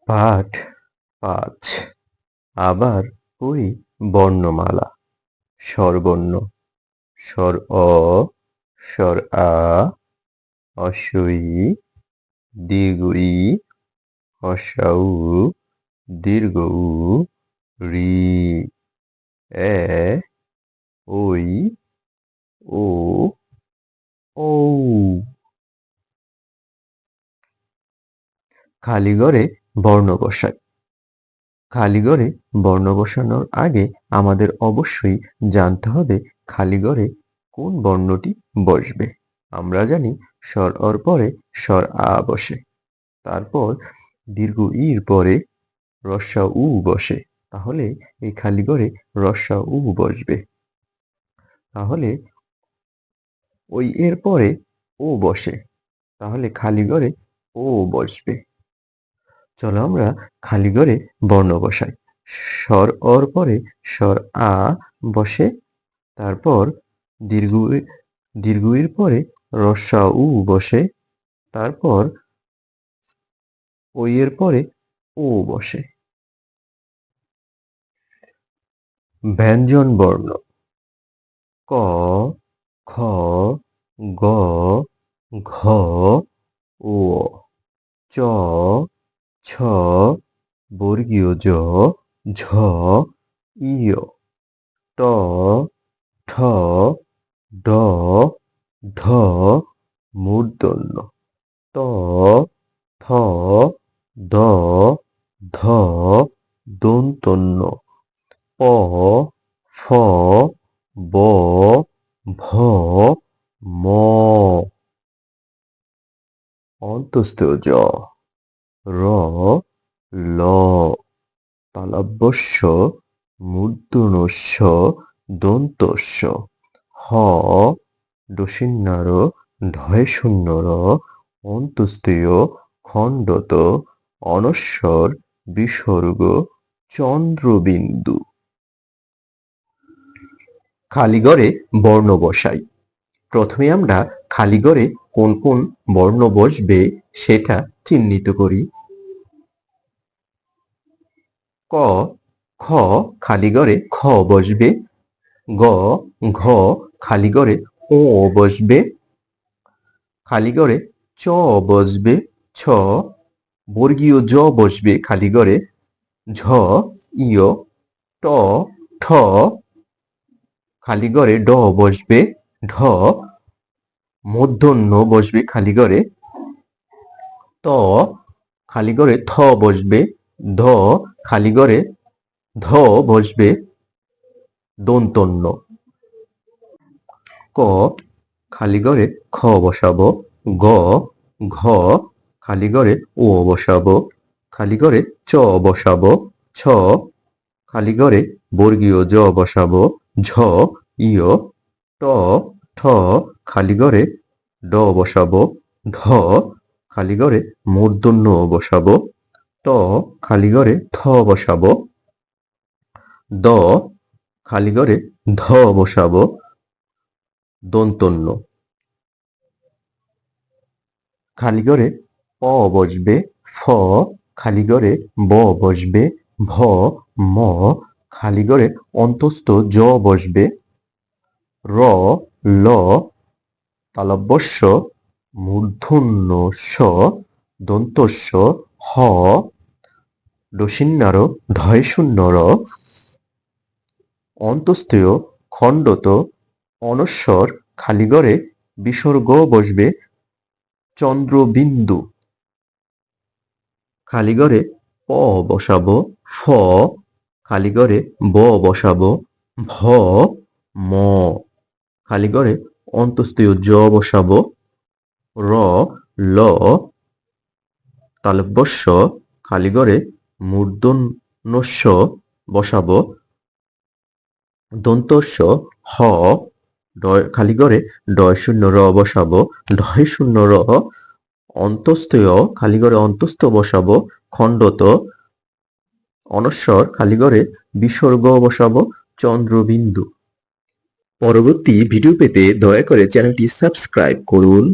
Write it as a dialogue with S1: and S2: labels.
S1: পাঠ ৫। আবার পড়ি বর্ণমালা। স্বরবর্ণ: স্বর অ, স্বর আ, হ্রস্ব ই, দীর্ঘ ই, হ্রস্ব উ, দীর্ঘ উ, ঋ, এ, ঐ, ও, ঔ। খালি ঘরে বর্ণ বসাই। খালি ঘরে বর্ণ বসানোর আগে আমাদের অবশ্যই জানতে হবে খালি ঘরে কোন বর্ণটি বসবে। আমরা জানি স্বর অর পরে স্বর আ বসে, তারপর দীর্ঘ ইর পরে হ্রস্ব উ বসে, তাহলে এই খালি ঘরে হ্রস্ব উ বসবে। তাহলে ওই এর পরে ও বসে, তাহলে খালি ঘরে ও বসবে। চলো আমরা খালি ঘরে বর্ণ বসাই। স্বর অর পরে স্বর আ বসে, তারপর দীর্ঘ ইর পরে হ্রস্ব উ বসে, তারপর ওই এর পরে ও বসে। ব্যঞ্জন বর্ণ: ক, খ, গ, ঘ, ও, চ, ছ, বর্গীয় জ, ঝ, ইয়, ট, ঠ, ড, ঢ, মূর্ধন্য, ত, থ, দ, ধ, দন্তন্য, প, ফ, ব, ভ, ম। অন্তস্থ জ, র, ল, তালব্যস্য, মূর্ধন্যস্য, দন্তস্য, হ, ডশিন্নার, ঢয়শূন্যর, অন্তস্তেয়, খণ্ডত, অনস্বর, বিসর্গ, চন্দ্রবিন্দু। খালি ঘরে বর্ণ বসাই। প্রথমে আমরা খালি ঘরে কোন কোন বর্ণ বসবে সেটা চিহ্নিত করি। ক, খ খালি ঘরে খ বসবে। গ, ঘ খালি ঘরে ও বসবে। খালি ঘরে চ বসবে। ছ, বর্গীয় জ বসবে খালি ঘরে। ঝ, ইয়, ট, ঠ খালি ঘরে ড বসবে। ঢ, মূর্ধন্য বসবে খালি ঘরে। ত, খালি ঘরে থ বসবে। ধ, খালি ঘরে ধ বসবে। দন্তন্য। ক, খালি ঘরে খ বসাবো। গ, ঘ খালি ঘরে ও বসাবো। খালি ঘরে চ বসাবো। ছ, খালি ঘরে বর্গীয় জ বসাবো। ঝ, ইয়, ট, ঠ খালি ঘরে ড বসাবো। ধ, খালি ঘরে মূর্ধন্য বসাবো। ত, খালি ঘরে থ বসাবো। দ, খালি ঘরে ধ বসাবো। দন্তন্য। খালি ঘরে প বসবে। ফ, খালি ঘরে ব বসবে। ভ, ম খালি ঘরে অন্তস্থ জ বসবে। র, ল, তালব্যস্য, মূর্ধন্য ষ, দন্তস্য, হ, ডশিন্নার, ঢয়শূন্যর, অন্তস্থেয়, খণ্ডত, অনস্বর খালি ঘরে বিসর্গ বসবে। চন্দ্রবিন্দু। খালি ঘরে প বসাবো। ফ, খালি ঘরে ব বসাবো। ভ, ম খালি ঘরে অন্তস্থীয় জ বসাবো। র, ল, তালব্যস্য খালি ঘরে মূর্ধন্যস্য বসাবো। দন্তস্য, হ, খালি ঘরে ডয়শূন্য র বসাবো। ঢয়শূন্য র, অন্তস্থেয় খালি ঘরে অন্তস্থ বসাবো। খণ্ডত, অনস্বর খালি ঘরে বিসর্গ বসাবো। চন্দ্রবিন্দু। পরবর্তী ভিডিও পেতে দয়া করে চ্যানেলটি সাবস্ক্রাইব করুন।